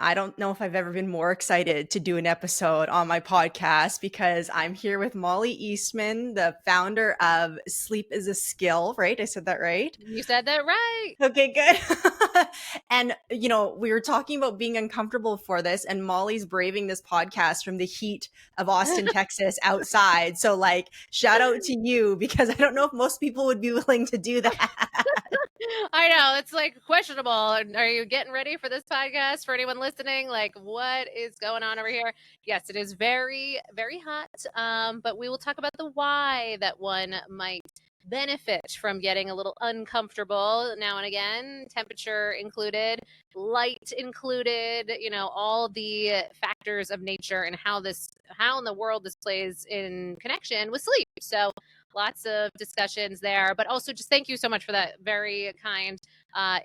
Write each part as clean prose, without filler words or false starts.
I don't know if I've ever been more excited to do an episode on my podcast because I'm here with Molly Eastman, the founder of Sleep is a Skill, right? I said that right? You said that right. Okay, good. And, we were talking about being uncomfortable for this, and Molly's braving this podcast from the heat of Austin, Texas outside. So, shout out to you because I don't know if most people would be willing to do that. I know, it's like questionable. Are you getting ready for this podcast for anyone listening? Like, what is going on over here? Yes, it is very, very hot. But we will talk about the why that one might benefit from getting a little uncomfortable now and again, temperature included, light included, all the factors of nature and how in the world this plays in connection with sleep. So lots of discussions there, but also just thank you so much for that very kind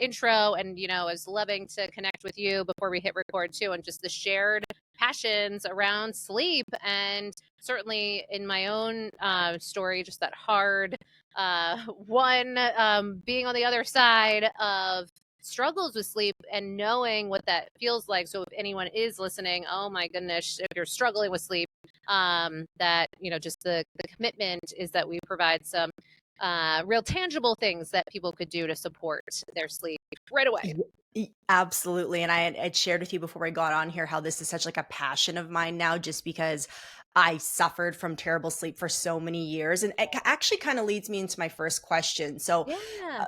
intro. And, I was loving to connect with you before we hit record too, and just the shared passions around sleep. And certainly in my own story, just that hard one, being on the other side of struggles with sleep and knowing what that feels like. So if anyone is listening, oh my goodness, if you're struggling with sleep, that just the commitment is that we provide some real tangible things that people could do to support their sleep right away. Absolutely. And I had shared with you before I got on here how this is such like a passion of mine now, just because I suffered from terrible sleep for so many years. And it actually kind of leads me into my first question. So, Yeah.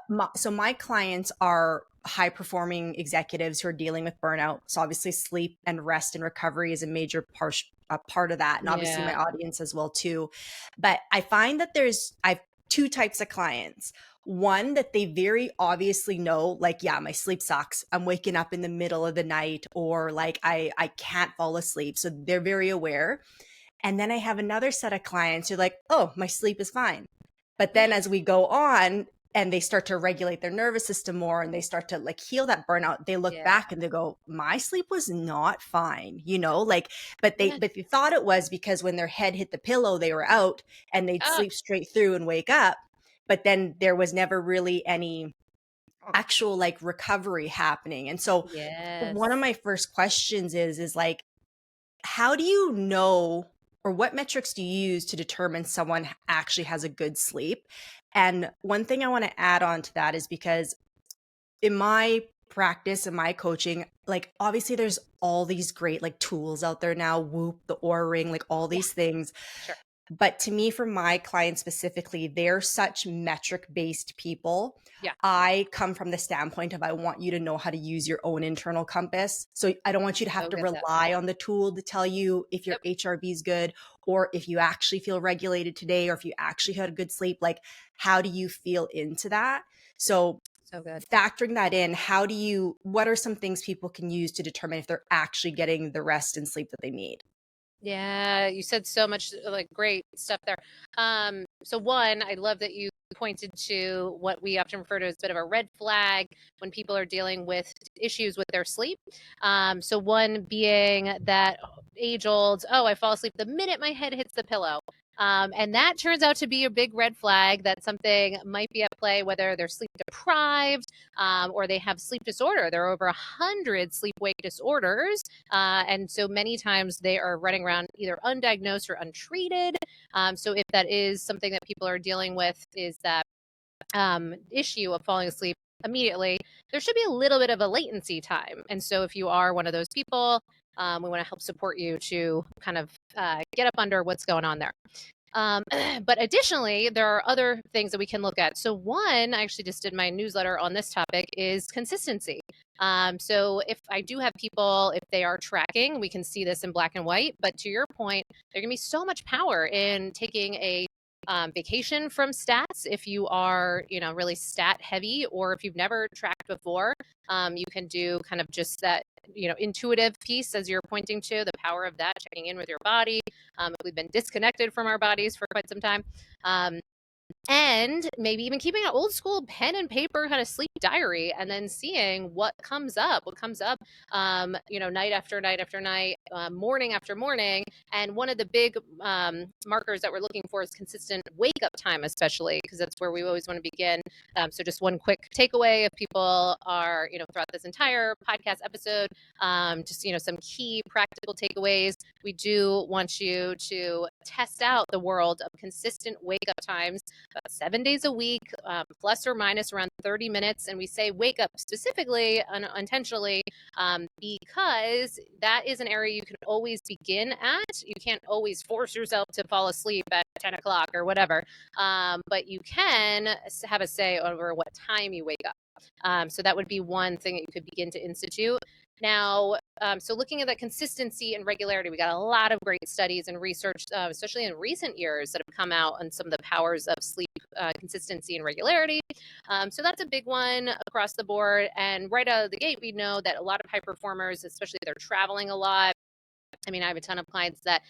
my clients are high performing executives who are dealing with burnout. So obviously sleep and rest and recovery is a major part of that. And obviously my Yeah. audience as well too. But I find that I've two types of clients. One that they very obviously know, like, yeah, my sleep sucks. I'm waking up in the middle of the night, or like I can't fall asleep. So they're very aware. And then I have another set of clients who are like, oh, my sleep is fine. But then as we go on and they start to regulate their nervous system more and they start to like heal that burnout, they look Yeah. back and they go, my sleep was not fine, but Yeah. they thought it was because when their head hit the pillow, they were out and they'd Oh, sleep straight through and wake up. But then there was never really any actual like recovery happening. And so one of yes. my first questions is like, how do you know, or what metrics do you use to determine someone actually has a good sleep? And one thing I want to add on to that is because in my practice and my coaching, like obviously there's all these great like tools out there now, Whoop, the Aura Ring, like all Yeah. these things. Sure. But to me, for my clients specifically, they're such metric based people. Yeah. I come from the standpoint of I want you to know how to use your own internal compass. So I don't want you to have So to get that. rely on the tool to tell you if your Yep. HRV is good or if you actually feel regulated today or if you actually had a good sleep. Like, how do you feel into that? So, So good. factoring that in, what are some things people can use to determine if they're actually getting the rest and sleep that they need? Yeah, you said so much like great stuff there. So one, I love that you pointed to what we often refer to as a bit of a red flag when people are dealing with issues with their sleep. So one being that age old, oh, I fall asleep the minute my head hits the pillow. And that turns out to be a big red flag that something might be at play, whether they're sleep deprived or they have sleep disorder. There are over 100 sleep wake disorders. And so many times they are running around either undiagnosed or untreated. So if that is something that people are dealing with, is that issue of falling asleep immediately, there should be a little bit of a latency time. And so if you are one of those people, we want to help support you to kind of get up under what's going on there. But additionally, there are other things that we can look at. So one, I actually just did my newsletter on this topic, is consistency. So if I do have people, if they are tracking, we can see this in black and white. But to your point, there can be so much power in taking a vacation from stats if you are, really stat heavy, or if you've never tracked before, you can do kind of just that, intuitive piece as you're pointing to the power of that, checking in with your body. If we've been disconnected from our bodies for quite some time. And maybe even keeping an old school pen and paper kind of sleep diary, and then seeing what comes up, night after night after night, morning after morning. And one of the big markers that we're looking for is consistent wake up time, especially because that's where we always want to begin. So just one quick takeaway, if people are, throughout this entire podcast episode, some key practical takeaways. We do want you to test out the world of consistent wake up times, about 7 days a week, plus or minus around 30 minutes. And we say wake up specifically, intentionally, because that is an area you can always begin at. You can't always force yourself to fall asleep at 10 o'clock or whatever, but you can have a say over what time you wake up. So that would be one thing that you could begin to institute. Now, so looking at that consistency and regularity, we got a lot of great studies and research, especially in recent years, that have come out on some of the powers of sleep consistency and regularity. So that's a big one across the board. And right out of the gate, we know that a lot of high performers, especially they're traveling a lot. I mean, I have a ton of clients that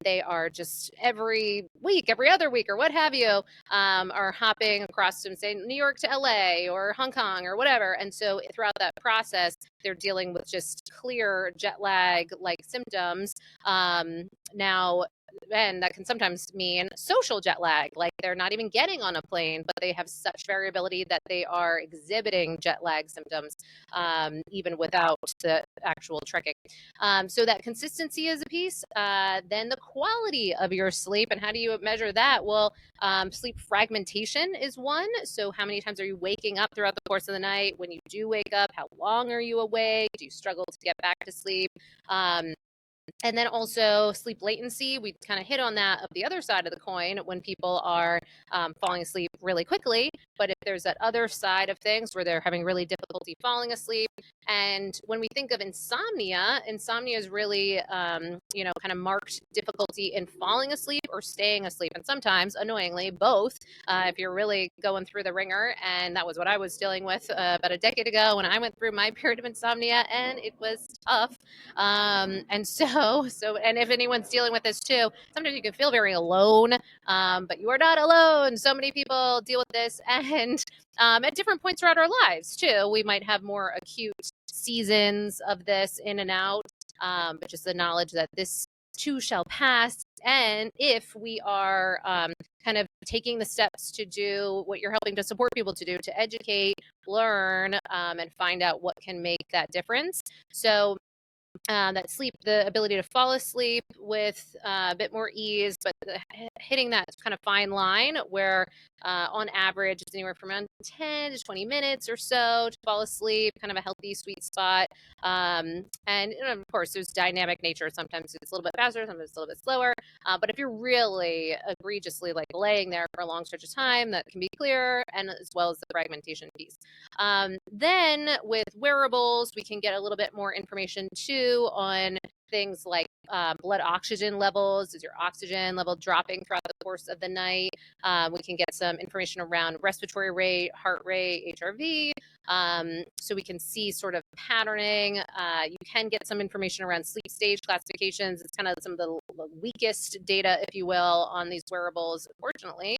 they are just every week, every other week, or what have you, are hopping across from, say, New York to LA or Hong Kong or whatever. And so throughout that process, they're dealing with just clear jet lag like symptoms. Now, and that can sometimes mean social jet lag, like they're not even getting on a plane, but they have such variability that they are exhibiting jet lag symptoms, even without the actual trekking. So that consistency is a piece. Then the quality of your sleep, and how do you measure that? Well, sleep fragmentation is one. So how many times are you waking up throughout the course of the night? When you do wake up, how long are you awake? Do you struggle to get back to sleep? And then also sleep latency. We kind of hit on that of the other side of the coin when people are falling asleep really quickly. But if there's that other side of things where they're having really difficulty falling asleep, and when we think of insomnia, insomnia is really, kind of marked difficulty in falling asleep or staying asleep. And sometimes, annoyingly, both, if you're really going through the ringer. And that was what I was dealing with about a decade ago when I went through my period of insomnia, and it was tough. And if anyone's dealing with this too, sometimes you can feel very alone, but you are not alone. So many people deal with this, and at different points throughout our lives too. We might have more acute seasons of this in and out, but just the knowledge that this too shall pass. And if we are kind of taking the steps to do what you're helping to support people to do, to educate, learn, and find out what can make that difference. So that sleep, the ability to fall asleep with a bit more ease, but hitting that kind of fine line where on average it's anywhere from around 10 to 20 minutes or so to fall asleep, kind of a healthy sweet spot. And of course, there's dynamic nature. Sometimes it's a little bit faster, sometimes it's a little bit slower. But if you're really egregiously like laying there for a long stretch of time, that can be clear, and as well as the fragmentation piece. Then with wearables, we can get a little bit more information too on things like blood oxygen levels. Is your oxygen level dropping throughout the course of the night? We can get some information around respiratory rate, heart rate, HRV. So we can see sort of patterning. You can get some information around sleep stage classifications. It's kind of some of the weakest data, if you will, on these wearables, unfortunately.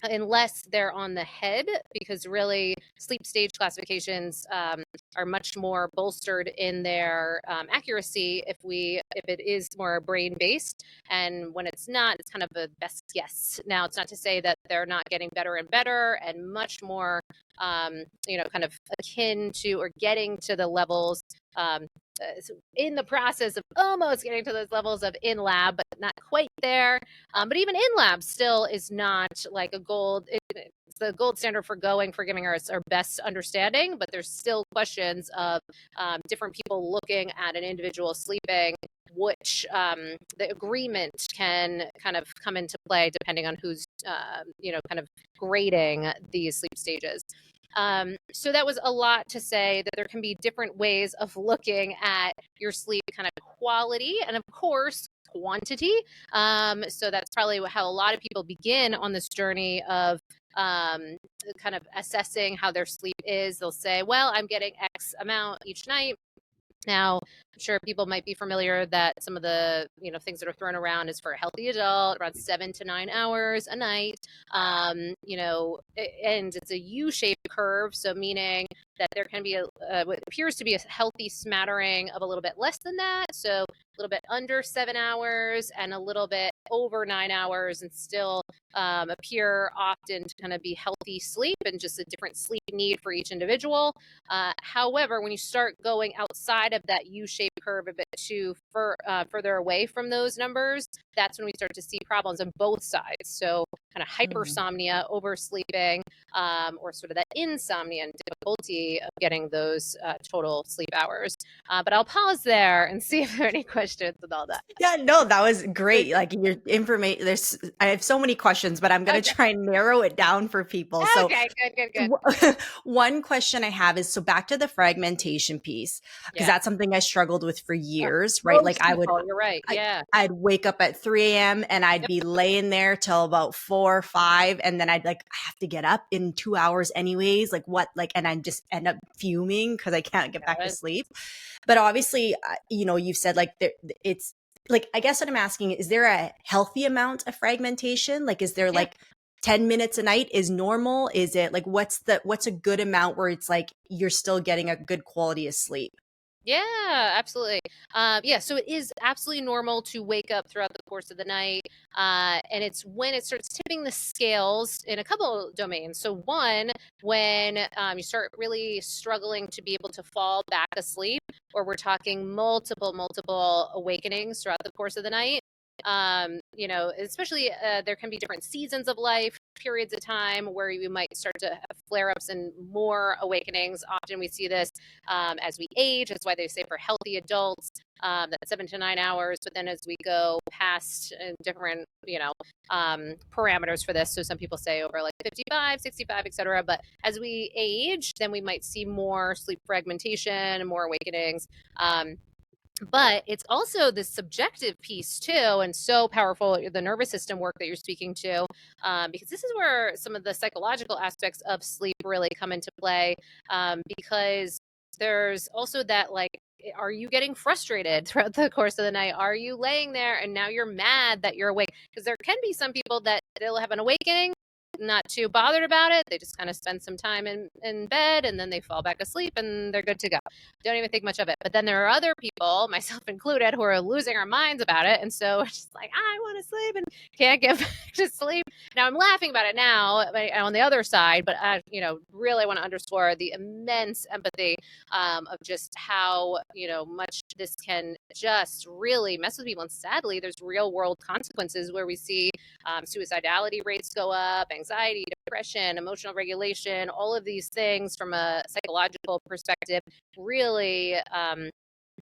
Unless they're on the head, because really sleep stage classifications are much more bolstered in their accuracy if it is more brain based, and when it's not, it's kind of a best guess. Now, it's not to say that they're not getting better and better and much more kind of akin to or getting to the levels in the process of almost getting to those levels of in lab, but not quite there. But even in lab still is not like a gold. It's the gold standard for giving us our best understanding, but there's still questions of different people looking at an individual sleeping, which the agreement can kind of come into play depending on who's kind of grading these sleep stages. So that was a lot to say that there can be different ways of looking at your sleep kind of quality and, of course, quantity. So that's probably how a lot of people begin on this journey of kind of assessing how their sleep is. They'll say, well, I'm getting X amount each night. Now, I'm sure people might be familiar that some of the things that are thrown around is for a healthy adult around 7 to 9 hours a night. And it's a U-shaped curve, so meaning that there can be what appears to be a healthy smattering of a little bit less than that, so a little bit under 7 hours and a little bit over 9 hours, and still appear often to kind of be healthy sleep and just a different sleep need for each individual. However, when you start going outside of that U-shaped curve a bit too further away from those numbers, that's when we start to see problems on both sides. So kind of hypersomnia, oversleeping, or sort of that insomnia and difficulty of getting those total sleep hours. But I'll pause there and see if there are any questions with all that. Yeah, no, that was great. Like your information, I have so many questions, but I'm going to Okay. try and narrow it down for people. So, Okay. Good. one question I have is, so back to the fragmentation piece, because Yeah. that's something I struggled with for years, right? Like Most people, you're right. I, Yeah. I'd wake up at 3 a.m. and I'd Yep. be laying there till about 4 or 5. And then I have to get up in 2 hours anyways. Like what, like, and I just end up fuming because I can't get back to sleep. But obviously, you've said like it's like, I guess what I'm asking, is there a healthy amount of fragmentation? Like, is there Yeah. like 10 minutes a night is normal? Is it like, what's a good amount where it's like you're still getting a good quality of sleep? Yeah, absolutely. Yeah, so it is absolutely normal to wake up throughout the course of the night. And it's when it starts tipping the scales in a couple of domains. So, one, when you start really struggling to be able to fall back asleep, or we're talking multiple awakenings throughout the course of the night. Especially there can be different seasons of life, periods of time where you might start to have flare ups and more awakenings. Often we see this as we age. That's why they say for healthy adults that 7 to 9 hours. But then as we go past different, parameters for this, so some people say over like 55, 65, etc. But as we age, then we might see more sleep fragmentation and more awakenings. But it's also this subjective piece too, and so powerful, the nervous system work that you're speaking to, because this is where some of the psychological aspects of sleep really come into play, because there's also that, like, are you getting frustrated throughout the course of the night? Are you laying there and now you're mad that you're awake? Because there can be some people that they'll have an awakening, not too bothered about it. They just kind of spend some time in bed and then they fall back asleep and they're good to go. Don't even think much of it. But then there are other people, myself included, who are losing our minds about it. And so it's just like, I want to sleep and can't get back to sleep. Now I'm laughing about it now on the other side, but I, really want to underscore the immense empathy of just how, much this can just really mess with people. And sadly, there's real world consequences where we see suicidality rates go up, anxiety, depression, emotional regulation, all of these things from a psychological perspective really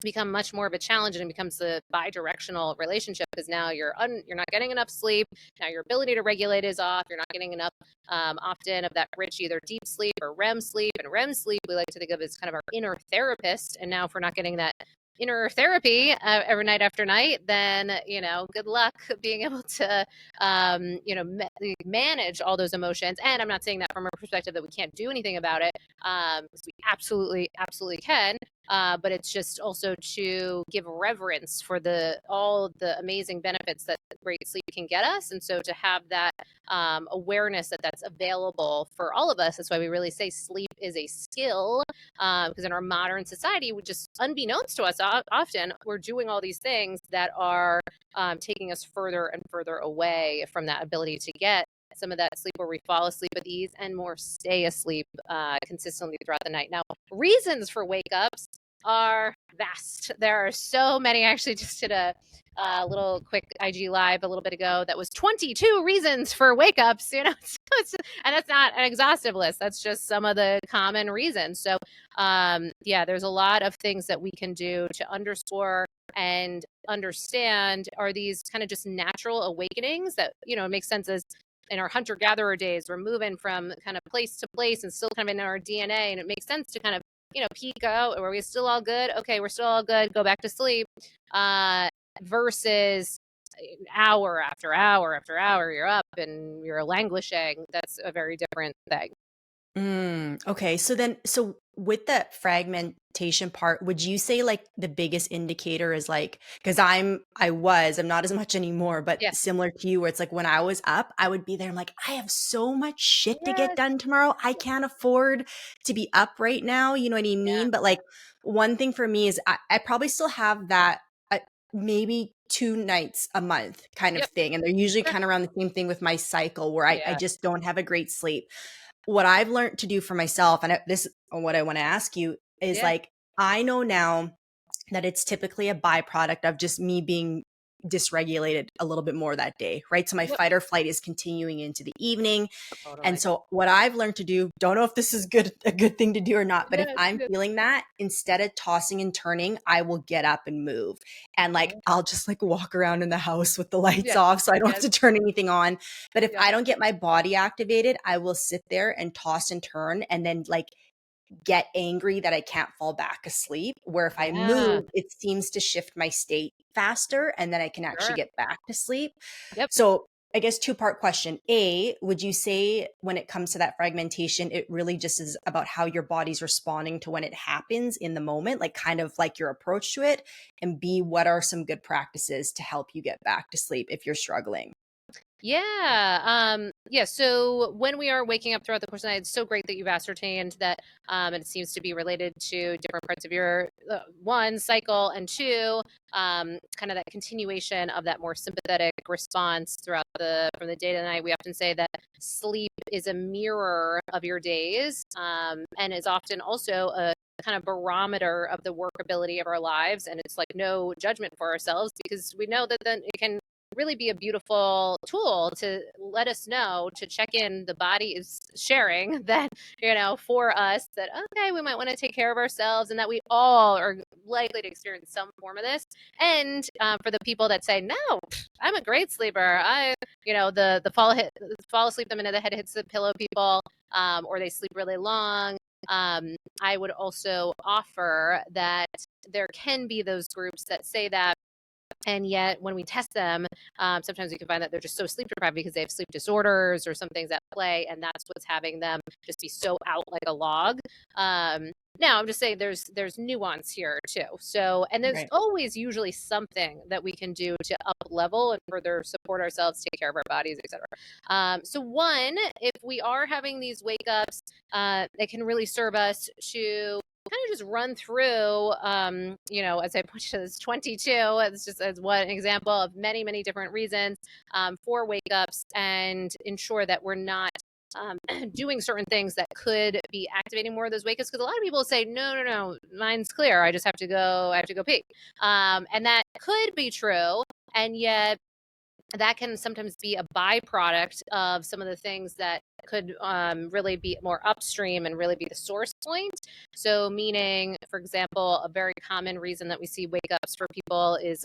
become much more of a challenge, and it becomes a bi-directional relationship because now you're not getting enough sleep. Now your ability to regulate is off. You're not getting enough often of that rich either deep sleep or REM sleep. And REM sleep we like to think of as kind of our inner therapist. And now if we're not getting that inner therapy every night after night, then good luck being able to manage all those emotions. And I'm not saying that from a perspective that we can't do anything about it, because we absolutely can. But it's just also to give reverence for all the amazing benefits that great sleep can get us, and so to have that awareness that that's available for all of us. That's why we really say sleep is a skill, because in our modern society, we just, unbeknownst to us, often we're doing all these things that are taking us further and further away from that ability to get some of that sleep where we fall asleep with ease and more stay asleep consistently throughout the night. Now, reasons for wake ups are vast. There are so many. I actually just did a little quick IG live a little bit ago that was 22 reasons for wake ups, and that's not an exhaustive list. That's just some of the common reasons. So, there's a lot of things that we can do to underscore and understand, are these kind of just natural awakenings that, it makes sense as in our hunter-gatherer days, we're moving from kind of place to place and still kind of in our DNA, and it makes sense to kind of, peek out. Are we still all good? Okay, we're still all good. Go back to sleep. Versus hour after hour after hour, you're up and you're languishing. That's a very different thing. Okay. So with the fragmentation part, would you say like the biggest indicator is like, because I'm not as much anymore, but Yeah. similar to you, where it's like when I was up, I would be there. I'm like, I have so much shit to get Yes. done tomorrow. I can't afford to be up right now. You know what I Yeah. mean? But like one thing for me is I probably still have that maybe 2 nights a month kind of Yep. thing. And they're usually Sure. kind of around the same thing with my cycle where I Yeah. just don't have a great sleep. What I've learned to do for myself, and this is what I want to ask you, is Yeah. like, I know now that it's typically a byproduct of just me being dysregulated a little bit more that day, right? So my Yep. fight or flight is continuing into the evening. And Totally. so what I've learned to do, don't know if this is a good thing to do or not, but if Yes. I'm Yes. feeling that, instead of tossing and turning, I will get up and move. And like I'll just like walk around in the house with the lights Yes. off so I don't have Yes. to turn anything on. But if Yep. I don't get my body activated, I will sit there and toss and turn and then like get angry that I can't fall back asleep. Where if I Yeah. move, it seems to shift my state faster and then I can actually Sure. get back to sleep. Yep. So, I guess two-part question. A, would you say when it comes to that fragmentation, it really just is about how your body's responding to when it happens in the moment, like kind of like your approach to it? And B, what are some good practices to help you get back to sleep if you're struggling? Yeah. Yeah. So when we are waking up throughout the course of the night, it's so great that you've ascertained that, and it seems to be related to different parts of your one cycle, and two, kind of that continuation of that more sympathetic response throughout the from the day to the night. We often say that sleep is a mirror of your days, and is often also a kind of barometer of the workability of our lives. And it's like no judgment for ourselves, because we know that then it can really be a beautiful tool to let us know, to check in, the body is sharing that, for us, that okay, we might want to take care of ourselves, and that we all are likely to experience some form of this. And for the people that say no, I'm a great sleeper, the fall asleep the minute the head hits the pillow people, or they sleep really long, I would also offer that there can be those groups that say that, and yet, when we test them, sometimes we can find that they're just so sleep deprived because they have sleep disorders or some things at play, and that's what's having them just be so out like a log. Now, I'm just saying there's nuance here too. So, and there's Right. always usually something that we can do to up level and further support ourselves, take care of our bodies, etc. So, one, if we are having these wake ups, it can really serve us to kind of just run through, as I put this 22, it's just as one example of many, many different reasons for wake ups, and ensure that we're not doing certain things that could be activating more of those wake ups. Because a lot of people say, no, no, no, mine's clear. I just have to go, pee. And that could be true. And yet, that can sometimes be a byproduct of some of the things that could really be more upstream and really be the source point. So, meaning, for example, a very common reason that we see wake ups for people is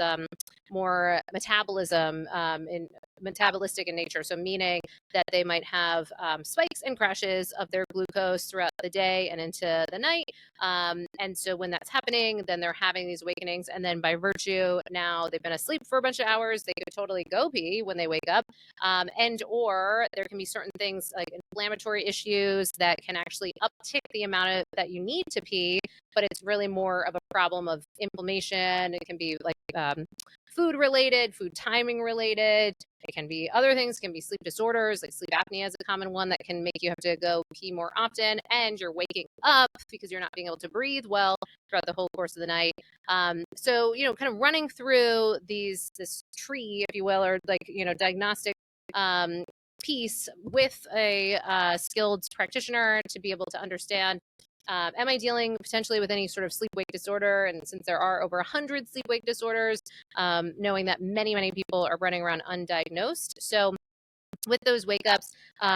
more metabolism, in metabolistic in nature. So, meaning that they might have spikes and crashes of their glucose throughout the day and into the night. And so, when that's happening, then they're having these awakenings. And then, by virtue, now they've been asleep for a bunch of hours, they could totally go pee when they wake up. And or there can be certain things like inflammatory issues that can actually uptick the amount of that you need to pee, but it's really more of a problem of inflammation. It can be like food related, food timing related. It can be other things, it can be sleep disorders, like sleep apnea is a common one that can make you have to go pee more often, and you're waking up because you're not being able to breathe well throughout the whole course of the night. So, kind of running through this tree, if you will, or like, diagnostic piece with a skilled practitioner to be able to understand, am I dealing potentially with any sort of sleep wake disorder? And since there are over 100 sleep wake disorders, knowing that many, many people are running around undiagnosed. So, with those wake ups,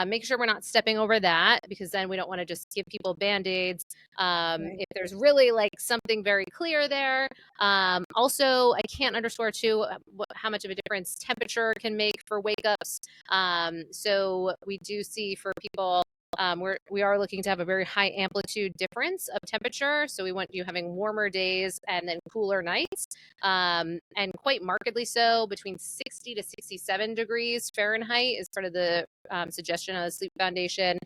make sure we're not stepping over that, because then we don't want to just give people band-aids. Right. If there's really like something very clear there. Also, I can't underscore too how much of a difference temperature can make for wake ups. So we do see for people, we are looking to have a very high amplitude difference of temperature. So we want you having warmer days and then cooler nights, and quite markedly so between 60 to 67 degrees Fahrenheit is part of the suggestion of the Sleep Foundation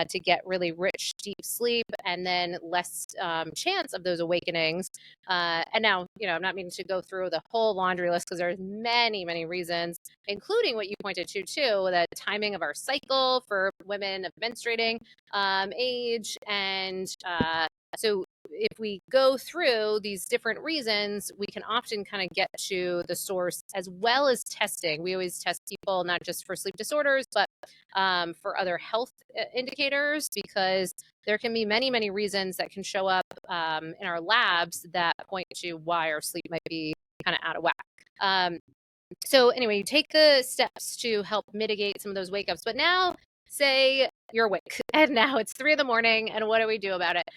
to get really rich, deep sleep, and then less chance of those awakenings. And now, I'm not meaning to go through the whole laundry list because there's many, many reasons, including what you pointed to too, the timing of our cycle for women of menstruating age. And so if we go through these different reasons, we can often kind of get to the source, as well as testing. We always test people not just for sleep disorders, but for other health indicators, because there can be many, many reasons that can show up in our labs that point to why our sleep might be kind of out of whack. So anyway, you take the steps to help mitigate some of those wake ups. But now, say you're awake and now it's 3 a.m. and what do we do about it?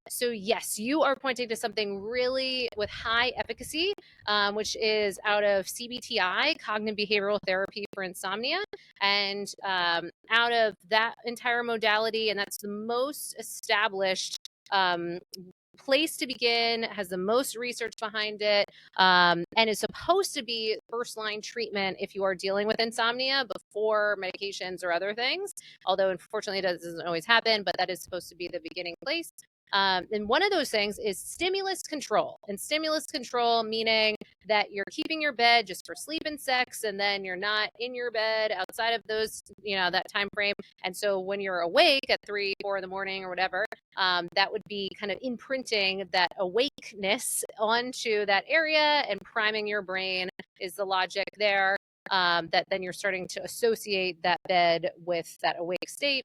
So yes, you are pointing to something really with high efficacy, which is out of CBTI, cognitive behavioral therapy for insomnia. And out of that entire modality, and that's the most established place to begin, has the most research behind it, and is supposed to be first line treatment if you are dealing with insomnia before medications or other things. Although unfortunately, it doesn't always happen, but that is supposed to be the beginning place. And one of those things is stimulus control. And stimulus control meaning that you're keeping your bed just for sleep and sex, and then you're not in your bed outside of those, that time frame. And so when you're awake at 3, 4 in the morning or whatever, that would be kind of imprinting that awakeness onto that area and priming your brain is the logic there. That then you're starting to associate that bed with that awake state.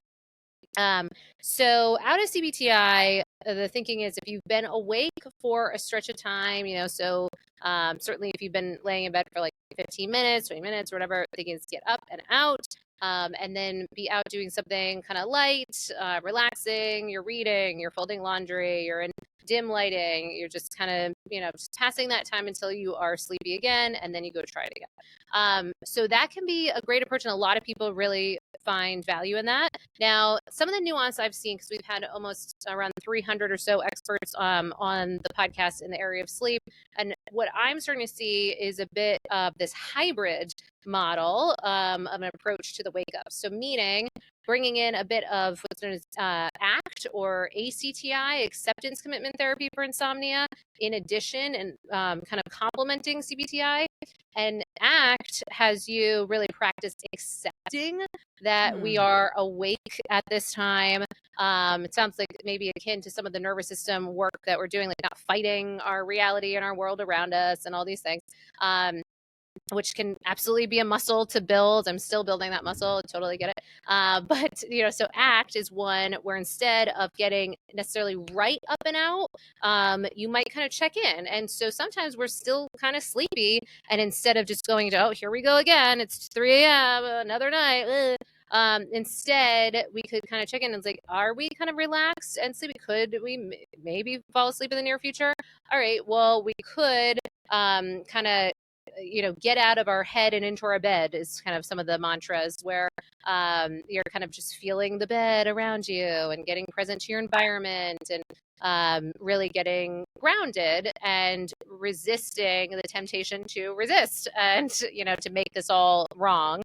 So out of CBTI, the thinking is if you've been awake for a stretch of time, certainly if you've been laying in bed for like 15 minutes, 20 minutes, or whatever, thinking is get up and out, and then be out doing something kind of light, relaxing, you're reading, you're folding laundry, you're in dim lighting, you're just kind of, just passing that time until you are sleepy again, and then you go try it again. So that can be a great approach, and a lot of people really find value in that. Now, some of the nuance I've seen, because we've had almost around 300 or so experts on the podcast in the area of sleep, and what I'm starting to see is a bit of this hybrid model of an approach to the wake up. So meaning bringing in a bit of what's known as ACT or ACTI, acceptance commitment therapy for insomnia, in addition, and kind of complementing CBTI. And ACT has you really practice accepting that we are awake at this time. It sounds like maybe akin to some of the nervous system work that we're doing, like not fighting our reality and our world around us and all these things. Which can absolutely be a muscle to build. I'm still building that muscle. Totally get it. But, so ACT is one where instead of getting necessarily right up and out, you might kind of check in. And so sometimes we're still kind of sleepy. And instead of just going to, oh, here we go again, it's 3 a.m., another night. Instead, we could kind of check in and it's like, are we kind of relaxed and sleepy? Could we maybe fall asleep in the near future? All right, well, we could kind of get out of our head and into our bed is kind of some of the mantras where you're kind of just feeling the bed around you and getting present to your environment and really getting grounded and resisting the temptation to resist and, to make this all wrong.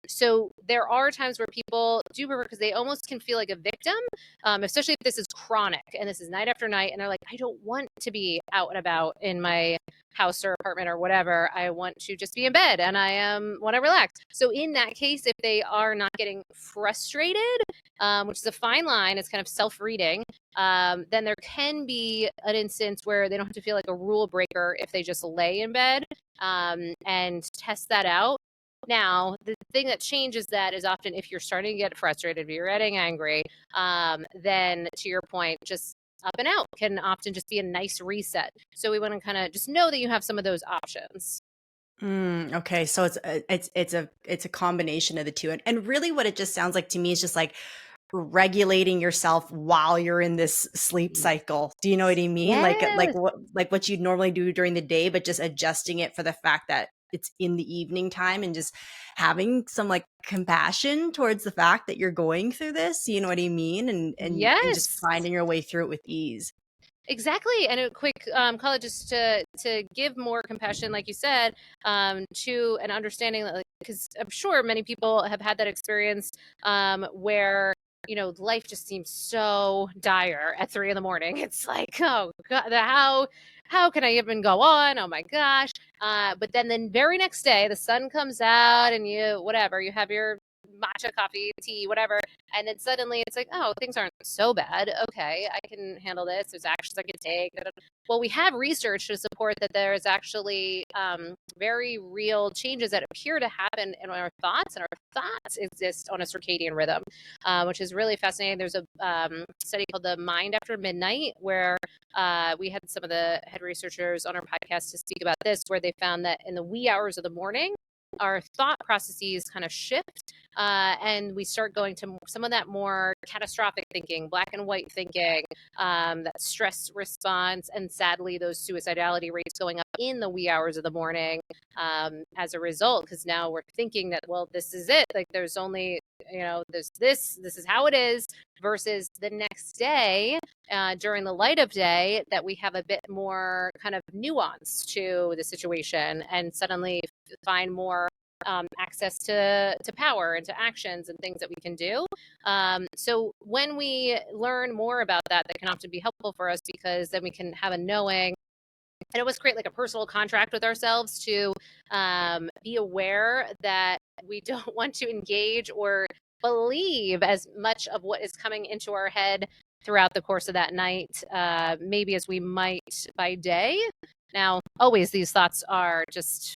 So there are times where people do prefer because they almost can feel like a victim, especially if this is chronic and this is night after night. And they're like, I don't want to be out and about in my house or apartment or whatever. I want to just be in bed and I want to relax. So in that case, if they are not getting frustrated, which is a fine line, it's kind of self-reading, then there can be an instance where they don't have to feel like a rule breaker if they just lay in bed and test that out. Now, the thing that changes that is often if you're starting to get frustrated, if you're getting angry, then to your point, just up and out can often just be a nice reset. So we want to kind of just know that you have some of those options. Okay, so it's a combination of the two, and really what it just sounds like to me is just like regulating yourself while you're in this sleep cycle. Do you know what I mean? Yes. Like what you'd normally do during the day, but just adjusting it for the fact that it's in the evening time and just having some like compassion towards the fact that you're going through this. You know what I mean? And just Yes. finding your way through it with ease. Exactly. And a quick call just to give more compassion, like you said, to an understanding that, like, because I'm sure many people have had that experience where, you know, life just seems so dire at 3 in the morning. It's like, oh God, how can I even go on? Oh my gosh. But then the very next day, the sun comes out and you have your matcha coffee, tea, whatever. And then suddenly it's like, oh, things aren't so bad. Okay, I can handle this. There's actions I can take. Well, we have research to support that there is actually very real changes that appear to happen in our thoughts, and our thoughts exist on a circadian rhythm, which is really fascinating. There's a study called the Mind After Midnight, where we had some of the head researchers on our podcast to speak about this, where they found that in the wee hours of the morning, our thought processes kind of shift, and we start going to some of that more catastrophic thinking, black and white thinking, that stress response, and sadly, those suicidality rates going up in the wee hours of the morning as a result, because now we're thinking that, well, this is it. Like, there's only, there's this is how it is, versus the next day during the light of day that we have a bit more kind of nuance to the situation and suddenly find more access to power and to actions and things that we can do. So when we learn more about that, that can often be helpful for us, because then we can have a knowing and always create like a personal contract with ourselves to be aware that we don't want to engage or believe as much of what is coming into our head throughout the course of that night, maybe as we might by day. Now, always these thoughts are just,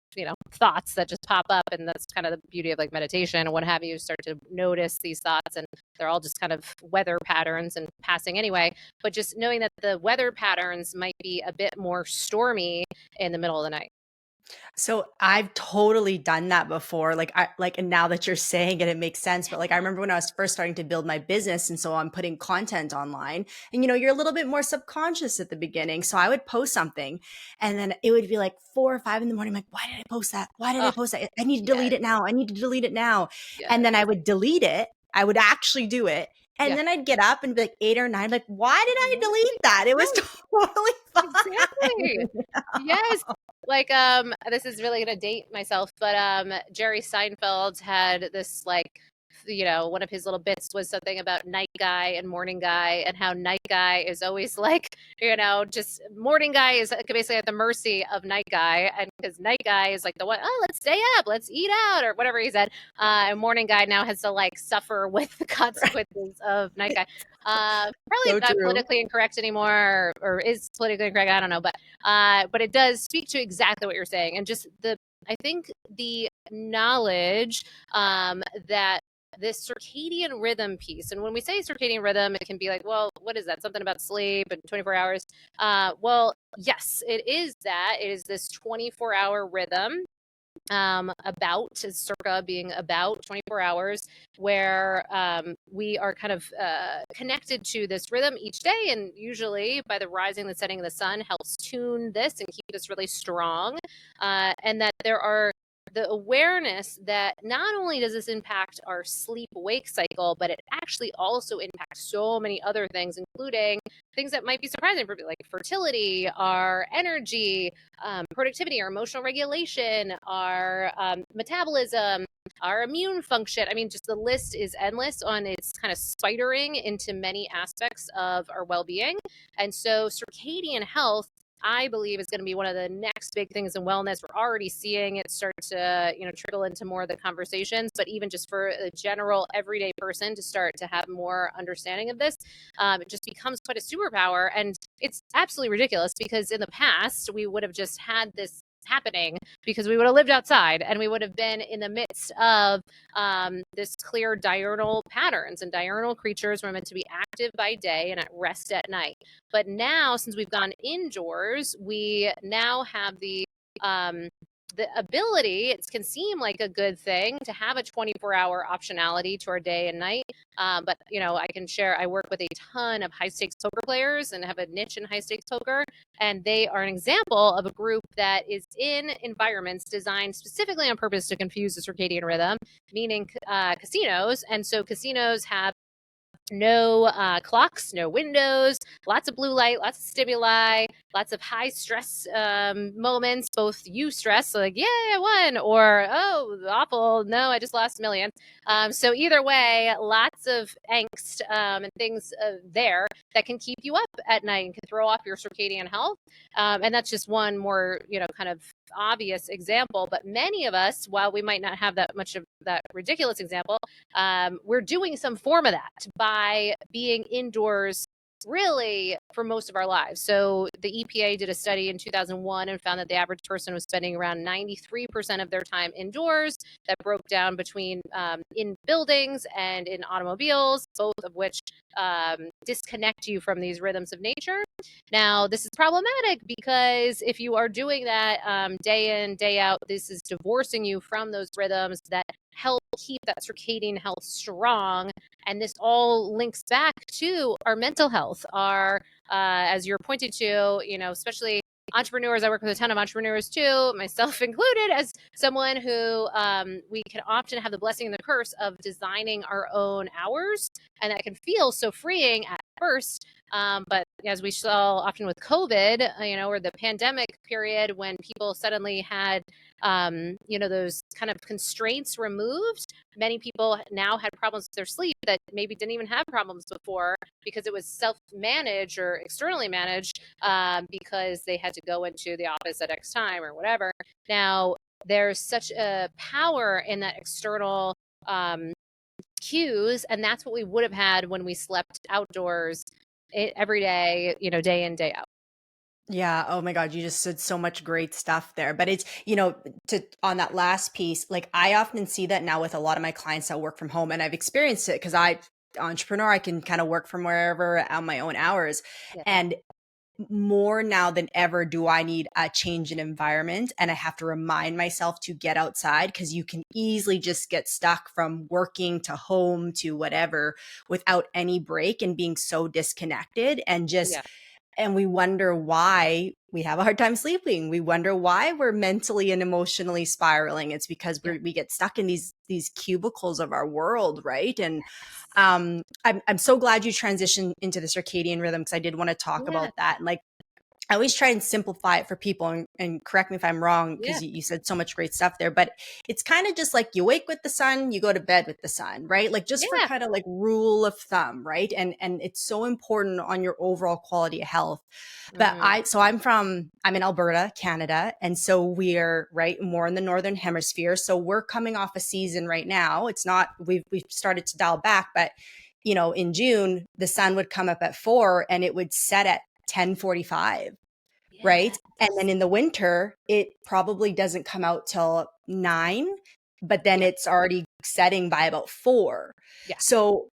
thoughts that just pop up. And that's kind of the beauty of like meditation and what have you. Start to notice these thoughts, and they're all just kind of weather patterns and passing anyway. But just knowing that the weather patterns might be a bit more stormy in the middle of the night. So I've totally done that before. And now that you're saying it, it makes sense. But like, I remember when I was first starting to build my business, and so I'm putting content online, and you're a little bit more subconscious at the beginning. So I would post something, and then it would be like 4 or 5 in the morning. I'm like, why did I post that? Why did I Oh, post that? I need to delete yes, it now. I need to delete it now. And yes, then I would delete it. I would actually do it. And yeah. then I'd get up and be like 8 or 9, like, why did I delete Right, that? It was right, totally exactly. fine. Yes. Like, this is really gonna date myself, but Jerry Seinfeld had this like, one of his little bits was something about night guy and morning guy, and how night guy is always like, just morning guy is basically at the mercy of night guy, and because night guy is like the one, oh, let's stay up, let's eat out, or whatever he said, and morning guy now has to like suffer with the consequences of night guy. Probably So not true. politically incorrect anymore, or is politically incorrect. I don't know, but it does speak to exactly what you're saying, and just I think the knowledge that this circadian rhythm piece, and when we say circadian rhythm, it can be like, well, what is that? Something about sleep and 24 hours. Well, yes, it is that. It is this 24-hour rhythm, about circa being about 24 hours, where we are kind of connected to this rhythm each day, and usually by the rising and the setting of the sun helps tune this and keep this really strong, and that there are the awareness that not only does this impact our sleep wake cycle, but it actually also impacts so many other things, including things that might be surprising for people, like fertility, our energy, productivity, our emotional regulation, our metabolism, our immune function. I mean, just the list is endless on its kind of spidering into many aspects of our well being. And so, circadian health, I believe, is going to be one of the next big things in wellness. We're already seeing it start to, trickle into more of the conversations, but even just for a general everyday person to start to have more understanding of this, it just becomes quite a superpower. And it's absolutely ridiculous, because in the past, we would have just had this happening because we would have lived outside and we would have been in the midst of this clear diurnal patterns, and diurnal creatures were meant to be active by day and at rest at night. But now, since we've gone indoors, we now have the ability, it can seem like a good thing to have a 24-hour optionality to our day and night. But, I can share, I work with a ton of high stakes poker players and have a niche in high stakes poker. And they are an example of a group that is in environments designed specifically on purpose to confuse the circadian rhythm, meaning casinos. And so casinos have no clocks, no windows, lots of blue light, lots of stimuli, lots of high stress moments, both you stress, so like, yeah, I won, or, oh, awful, no, I just lost a million. So either way, lots of angst and things there that can keep you up at night and can throw off your circadian health. And that's just one more, kind of obvious example. But many of us, while we might not have that much of that ridiculous example, we're doing some form of that by being indoors really for most of our lives. So the EPA did a study in 2001 and found that the average person was spending around 93% of their time indoors. That broke down between in buildings and in automobiles, both of which disconnect you from these rhythms of nature. Now, this is problematic because if you are doing that day in, day out, this is divorcing you from those rhythms that help keep that circadian health strong. And this all links back to our mental health, our, as you're pointing to, especially entrepreneurs. I work with a ton of entrepreneurs too, myself included, as someone who we can often have the blessing and the curse of designing our own hours. And that can feel so freeing at first. But as we saw often with COVID, or the pandemic period when people suddenly had, those kind of constraints removed, many people now had problems with their sleep that maybe didn't even have problems before because it was self-managed or externally managed because they had to go into the office at X time or whatever. Now, there's such a power in that external cues, and that's what we would have had when we slept outdoors every day, day in, day out. Yeah. Oh my God. You just said so much great stuff there. But it's, on that last piece, like I often see that now with a lot of my clients that work from home, and I've experienced it because entrepreneur, I can kind of work from wherever on my own hours. Yeah. And more now than ever do I need a change in environment, and I have to remind myself to get outside because you can easily just get stuck from working to home to whatever without any break and being so disconnected Yeah. and we wonder why we have a hard time sleeping. We wonder why we're mentally and emotionally spiraling. It's because Yeah. we get stuck in these cubicles of our world, right? And I'm so glad you transitioned into the circadian rhythm because I did want to talk Yeah. about that. And like I always try and simplify it for people, and correct me if I'm wrong Yeah. because you said so much great stuff there, but it's kind of just like you wake with the sun, you go to bed with the sun, right? Like just for Yeah. kind of like rule of thumb, right? And it's so important on your overall quality of health. But Mm-hmm. I'm in Alberta, Canada, and so we're right more in the northern hemisphere. So we're coming off a season right now. It's not we've started to dial back, but in June the sun would come up at 4 and it would set at 10:45, right? And then Yes. in the winter, it probably doesn't come out till 9, but then Yeah. it's already setting by about 4. Yeah. So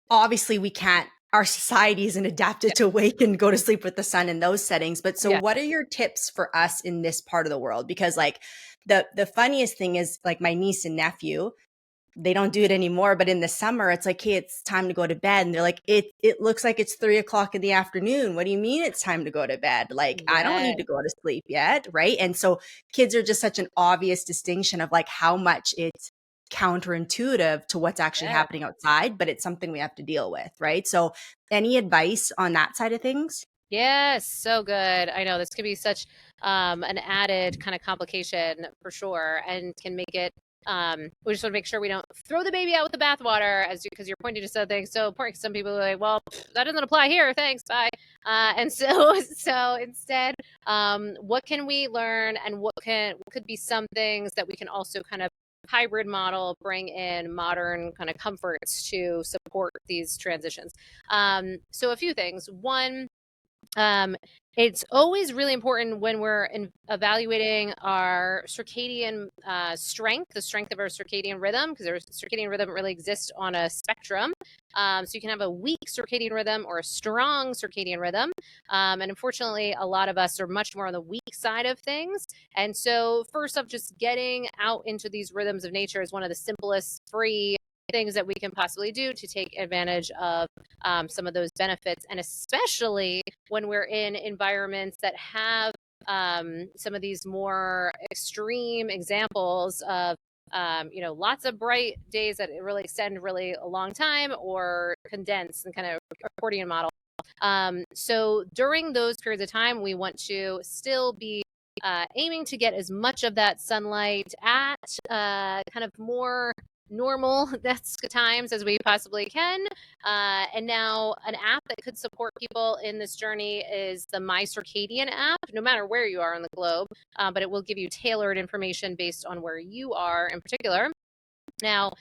obviously our society isn't Yeah. adapted to wake and go to sleep with the sun in those settings. But so Yeah. what are your tips for us in this part of the world? Because like the funniest thing is like my niece and nephew, they don't do it anymore. But in the summer, it's like, hey, it's time to go to bed. And they're like, it looks like it's 3 o'clock in the afternoon. What do you mean it's time to go to bed? Like, I don't Yeah. need to go to sleep yet. Right. And so kids are just such an obvious distinction of like how much it's counterintuitive to what's actually Yeah. happening outside, but it's something we have to deal with. Right. So any advice on that side of things? Yes, so good. I know this could be such an added kind of complication for sure, and can make it. We just want to make sure we don't throw the baby out with the bathwater, because you're pointing to something so important. Some people are like, "Well, that doesn't apply here. Thanks, bye." And so, so instead, what can we learn, and what could be some things that we can also kind of hybrid model, bring in modern kind of comforts to support these transitions. So a few things. One, um, it's always really important when we're evaluating our circadian strength, the strength of our circadian rhythm, because our circadian rhythm really exists on a spectrum. So you can have a weak circadian rhythm or a strong circadian rhythm. And unfortunately, a lot of us are much more on the weak side of things. And so, first off, just getting out into these rhythms of nature is one of the simplest, free things that we can possibly do to take advantage of some of those benefits, and especially when we're in environments that have some of these more extreme examples of lots of bright days that really extend really a long time, or condense and kind of accordion model. So during those periods of time, we want to still be aiming to get as much of that sunlight at kind of more normal desk times as we possibly can. And now an app that could support people in this journey is the My Circadian app, no matter where you are on the globe, but it will give you tailored information based on where you are in particular. Now,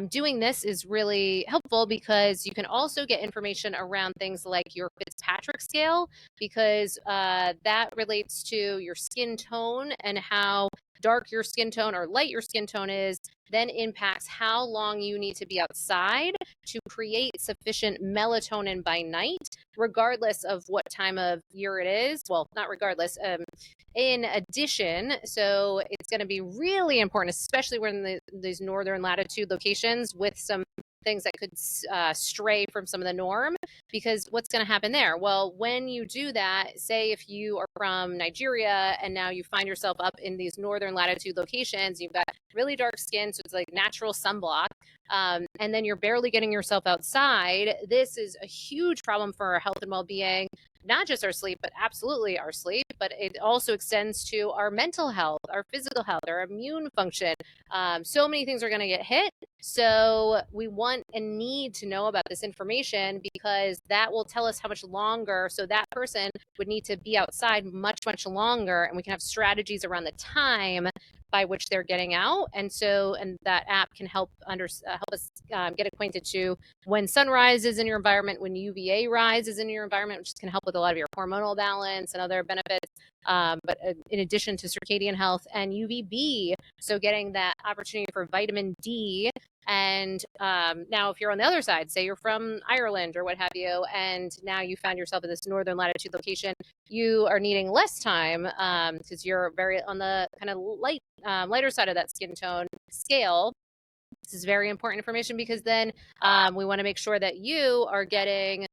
doing this is really helpful because you can also get information around things like your Fitzpatrick scale, because that relates to your skin tone, and how dark your skin tone or light your skin tone is then impacts how long you need to be outside to create sufficient melatonin by night, regardless of what time of year it is. Well, not regardless. In addition, so it's going to be really important, especially when these northern latitude locations with some things that could stray from some of the norm, because what's going to happen there? Well, when you do that, say if you are from Nigeria and now you find yourself up in these northern latitude locations, you've got really dark skin, so it's like natural sunblock, and then you're barely getting yourself outside. This is a huge problem for our health and well-being, not just our sleep, but absolutely our sleep, but it also extends to our mental health, our physical health, our immune function. So many things are going to get hit. So we want and need to know about this information, because that will tell us how much longer. So that person would need to be outside much, much longer, and we can have strategies around the time by which they're getting out. And that app can help us get acquainted to when sunrise is in your environment, when UVA rise is in your environment, which can help with a lot of your hormonal balance and other benefits. But in addition to circadian health and UVB, so getting that opportunity for vitamin D. And now if you're on the other side, say you're from Ireland or what have you, and now you found yourself in this northern latitude location, you are needing less time because you're very on the kind of lighter side of that skin tone scale. This is very important information, because then we want to make sure that you are getting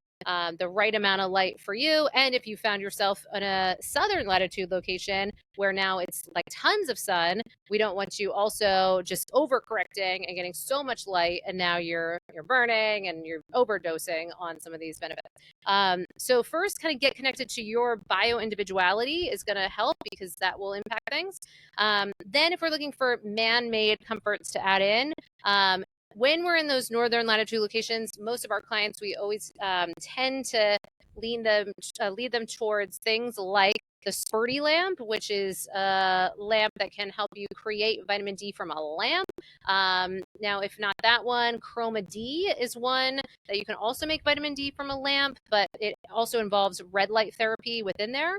the right amount of light for you. And if you found yourself in a southern latitude location where now it's like tons of sun, we don't want you also just overcorrecting and getting so much light, and now you're burning and you're overdosing on some of these benefits. So first, kind of get connected to your bio individuality is going to help, because that will impact things. Then if we're looking for man-made comforts to add in, when we're in those northern latitude locations, most of our clients, we always tend to lead them towards things like the Spurty lamp, which is a lamp that can help you create vitamin D from a lamp. Now, if not that one, Chroma D is one that you can also make vitamin D from a lamp, but it also involves red light therapy within there.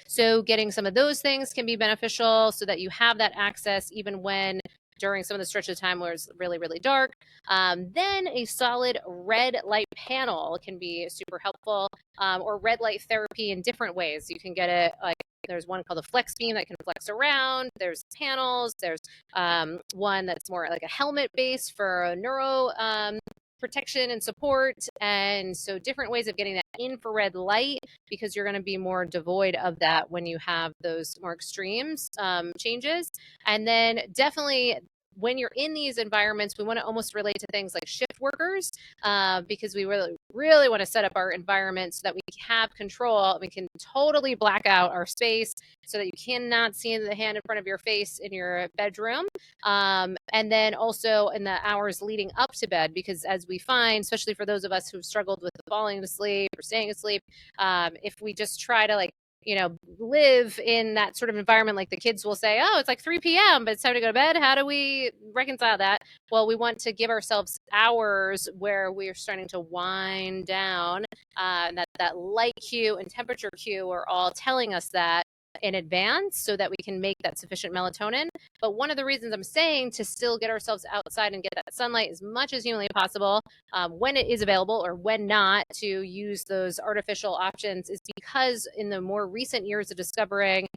So getting some of those things can be beneficial, so that you have that access even when during some of the stretches of time where it's really, really dark. Then a solid red light panel can be super helpful, or red light therapy in different ways. You can get it like, there's one called a flex beam that can flex around. There's panels. There's one that's more like a helmet base for neuro protection and support. And so different ways of getting that infrared light, because you're going to be more devoid of that when you have those more extremes changes. And then definitely, when you're in these environments, we want to almost relate to things like shift workers, because we really, really want to set up our environment so that we have control. We can totally black out our space so that you cannot see the hand in front of your face in your bedroom. And then also in the hours leading up to bed, because as we find, especially for those of us who've struggled with falling asleep or staying asleep, if we just try to live in that sort of environment, like the kids will say, oh, it's like 3 p.m., but it's time to go to bed. How do we reconcile that? Well, we want to give ourselves hours where we are starting to wind down. That light cue and temperature cue are all telling us that in advance, so that we can make that sufficient melatonin. But one of the reasons I'm saying to still get ourselves outside and get that sunlight as much as humanly possible, when it is available, or when not, to use those artificial options, is because in the more recent years of discovering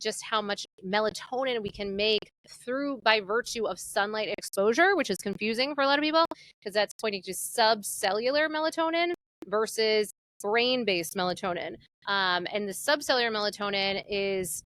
just how much melatonin we can make by virtue of sunlight exposure, which is confusing for a lot of people, because that's pointing to subcellular melatonin versus brain-based melatonin. And the subcellular melatonin is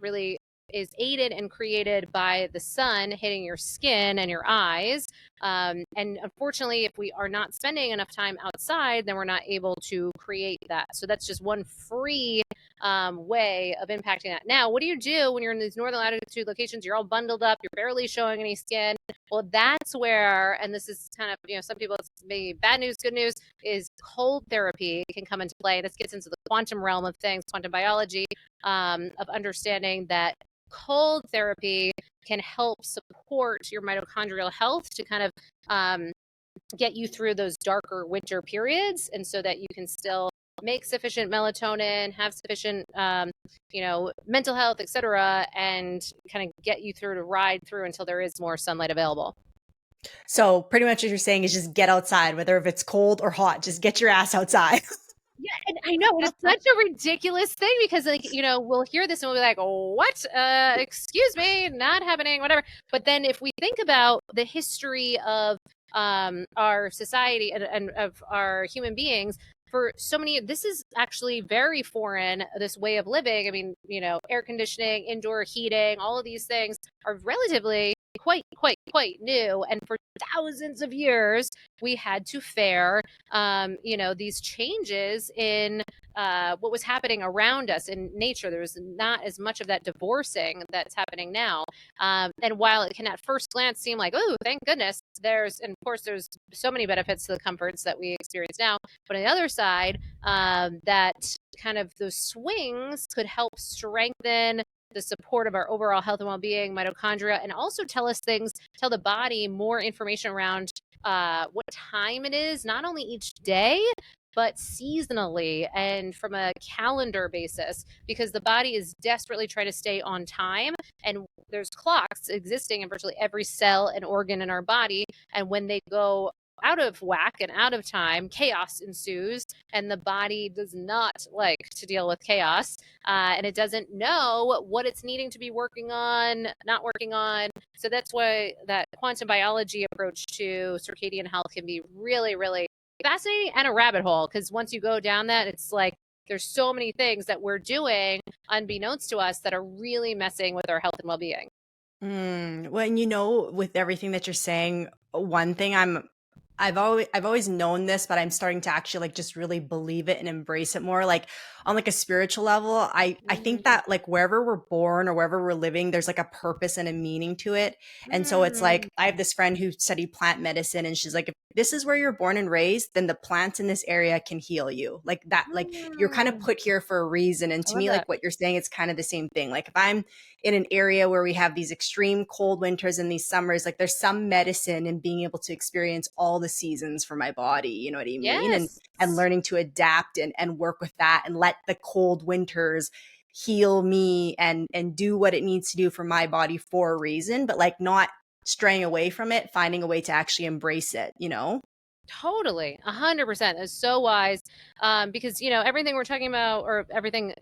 really is aided and created by the sun hitting your skin and your eyes. And unfortunately, if we are not spending enough time outside, then we're not able to create that. So that's just one free way of impacting that. Now, what do you do when you're in these northern latitude locations? You're all bundled up, you're barely showing any skin. Well, that's where, and this is kind of, some people, it's maybe bad news, good news, is cold therapy can come into play. This gets into the quantum realm of things, quantum biology, of understanding that cold therapy can help support your mitochondrial health to kind of get you through those darker winter periods, and so that you can still make sufficient melatonin, have sufficient, mental health, etc., and kind of get you through to ride through until there is more sunlight available. So pretty much what you're saying is just get outside, whether if it's cold or hot, just get your ass outside. Yeah, and I know it's such a ridiculous thing because, like, we'll hear this and we'll be like, oh, what? Excuse me, not happening, whatever. But then if we think about the history of our society and of our human beings, for so many, this is actually very foreign, this way of living. I mean, air conditioning, indoor heating, all of these things are relatively quite new. And for thousands of years, we had to fare, these changes in what was happening around us in nature. There was not as much of that divorcing that's happening now. And while it can at first glance seem like, oh, thank goodness, and of course, there's so many benefits to the comforts that we experience now. But on the other side, that kind of those swings could help strengthen the support of our overall health and well-being, mitochondria, and also tell the body more information around what time it is, not only each day, but seasonally and from a calendar basis, because the body is desperately trying to stay on time. And there's clocks existing in virtually every cell and organ in our body. And when they go out of whack and out of time, chaos ensues, and the body does not like to deal with chaos, and it doesn't know what it's needing to be working on, not working on. So that's why that quantum biology approach to circadian health can be really, really fascinating and a rabbit hole, because once you go down that, it's like there's so many things that we're doing unbeknownst to us that are really messing with our health and well-being. Well, and with everything that you're saying, one thing I've always known this, but I'm starting to actually like just really believe it and embrace it more. Like on like a spiritual level, I think that like wherever we're born or wherever we're living, there's like a purpose and a meaning to it. And so it's like I have this friend who studied plant medicine, and she's like, if this is where you're born and raised, then the plants in this area can heal you. Like that, like you're kind of put here for a reason. And I to love me, that. like what you're saying, it's kind of the same thing. Like if I'm in an area where we have these extreme cold winters and these summers, like there's some medicine in being able to experience all the seasons for my body, you know what I mean? Yes. And learning to adapt and work with that and let the cold winters heal me and do what it needs to do for my body for a reason, but like not straying away from it, finding a way to actually embrace it. Totally, 100%. That's so wise, because everything we're talking about, or everything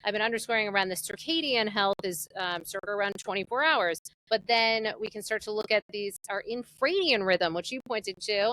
I've been underscoring around the circadian health is circa around 24 hours. But then we can start to look at our infradian rhythm, which you pointed to,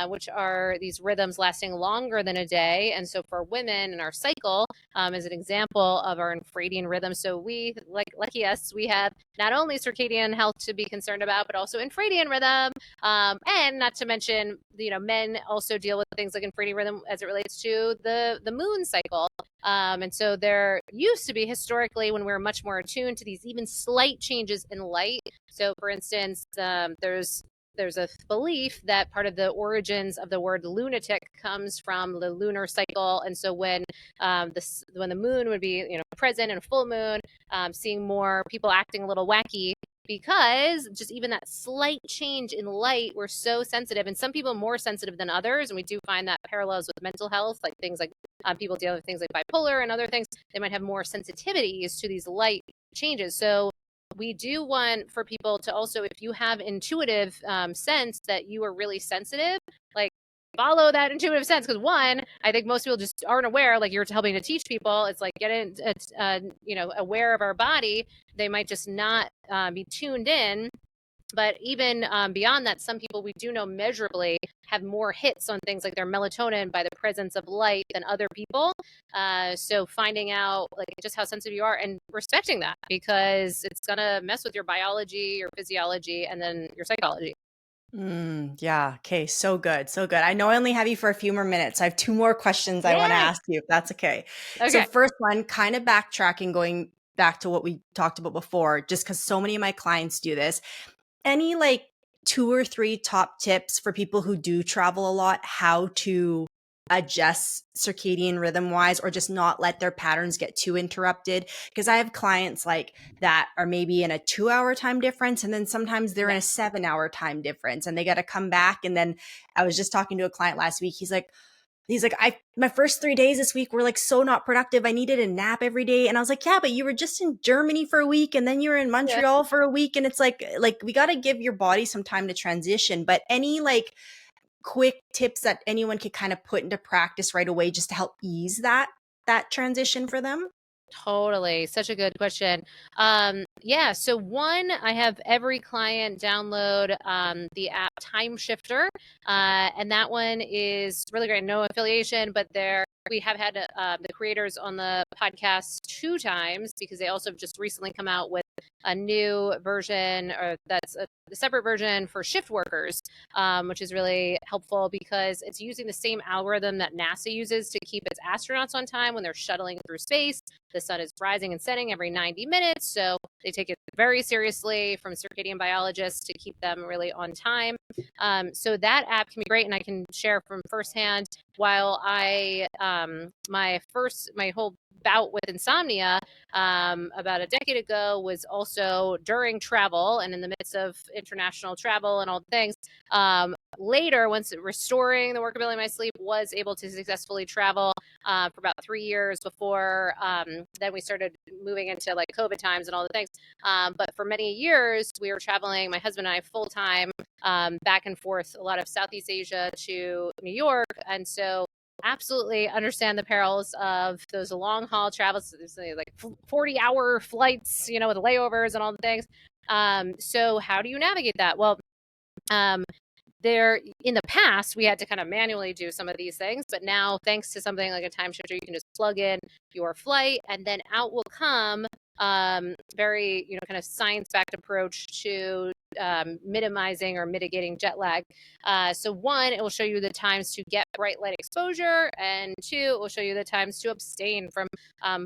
which are these rhythms lasting longer than a day. And so for women in our cycle, is an example of our infradian rhythm. So we, like lucky us, we have not only circadian health to be concerned about, but also infradian rhythm. And not to mention, men also deal with things like infradian rhythm as it relates to the moon cycle. And so there used to be historically, when we were much more attuned to these even slight changes in light. So for instance, there's a belief that part of the origins of the word lunatic comes from the lunar cycle. And so when the moon would be present in a full moon, seeing more people acting a little wacky, because just even that slight change in light, we're so sensitive, and some people more sensitive than others. And we do find that parallels with mental health, like things like people dealing with things like bipolar and other things, they might have more sensitivities to these light changes. So we do want for people to also, if you have intuitive sense that you are really sensitive, like follow that intuitive sense. Because one, I think most people just aren't aware, like you're helping to teach people. It's like aware of our body. They might just not be tuned in But even beyond that, some people we do know measurably have more hits on things like their melatonin by the presence of light than other people. So finding out like just how sensitive you are and respecting that, because it's gonna mess with your biology, your physiology, and then your psychology. Yeah. Okay. So good. So good. I know I only have you for a few more minutes. I have two more questions I want to Yay! ask you, if that's okay. So, Okay. first one, kind of backtracking, going back to what we talked about before, just because so many of my clients do this. Any like two or three top tips for people who do travel a lot, how to adjust circadian rhythm wise or just not let their patterns get too interrupted? Because I have clients like that are maybe in a 2 hour time difference, and then sometimes they're Yeah. in a 7 hour time difference and they got to come back. And then I was just talking to a client last week. He's like, my first 3 days this week were like so not productive. I needed a nap every day. And I was like, yeah, but you were just in Germany for a week and then you were in Yeah. Montreal for a week. And it's like we got to give your body some time to transition. But any like quick tips that anyone could kind of put into practice right away just to help ease that transition for them? Totally. Such a good question. Yeah. So one, I have every client download the app Time Shifter, and that one is really great. No affiliation, but we have had the creators on the podcast 2 times because they also have just recently come out with a new version, or that's a separate version for shift workers, which is really helpful because it's using the same algorithm that NASA uses to keep its astronauts on time when they're shuttling through space. The sun is rising and setting every 90 minutes. So they take it very seriously from circadian biologists to keep them really on time. So that app can be great. And I can share from firsthand while my whole bout with insomnia about a decade ago was also during travel and in the midst of international travel and all the things. Later, once restoring the workability of my sleep, was able to successfully travel for about 3 years before then we started moving into like COVID times and all the things. But for many years, we were traveling, my husband and I, full time, back and forth, a lot of Southeast Asia to New York. And so absolutely understand the perils of those long haul travels, like 40-hour flights, with layovers and all the things. So how do you navigate that? Well, um, there in the past we had to kind of manually do some of these things, but now thanks to something like a time shifter, you can just plug in your flight and then out will come very kind of science-backed approach to minimizing or mitigating jet lag. So one, it will show you the times to get bright light exposure, and two, it will show you the times to abstain from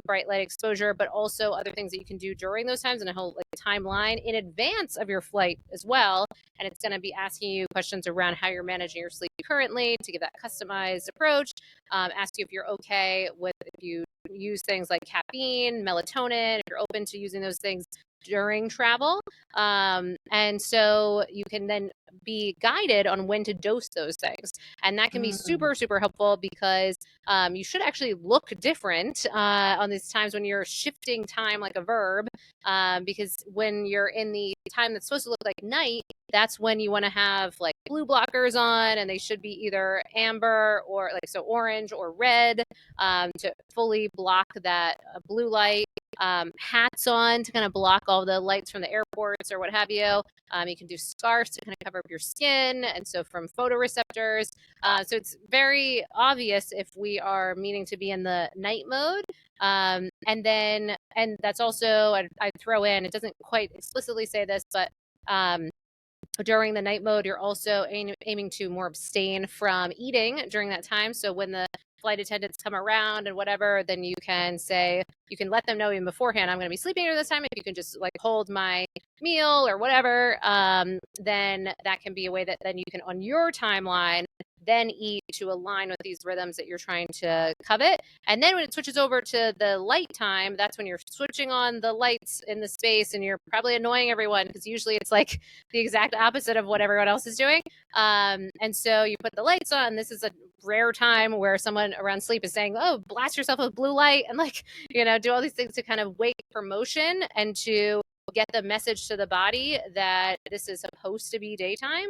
bright light exposure, but also other things that you can do during those times and a whole like timeline in advance of your flight as well. And it's going to be asking you questions around how you're managing your sleep currently to give that customized approach. Ask you if you're okay with if you use things like caffeine, melatonin, if you're open to using those things during travel. And so you can then be guided on when to dose those things. And that can be Mm. super, super helpful because you should actually look different on these times when you're shifting time like a verb. Because when you're in the time that's supposed to look like night, that's when you want to have like blue blockers on, and they should be either amber or like so orange or red to fully block that blue light. Hats on to kind of block all the lights from the airports or what have you. You can do scarves to kind of cover up your skin, and so from photoreceptors. So it's very obvious if we are meaning to be in the night mode. And that's also, I throw in, it doesn't quite explicitly say this, but during the night mode, you're also aiming to more abstain from eating during that time. So when the flight attendants come around and whatever, then you can let them know even beforehand, I'm going to be sleeping during this time. If you can just like hold my meal or whatever, then that can be a way that then you can, on your timeline, then eat to align with these rhythms that you're trying to covet. And then when it switches over to the light time, that's when you're switching on the lights in the space, and you're probably annoying everyone because usually it's like the exact opposite of what everyone else is doing. And so you put the lights on. This is a rare time where someone around sleep is saying, oh, blast yourself with blue light and like, do all these things to kind of wake for motion and to get the message to the body that this is supposed to be daytime.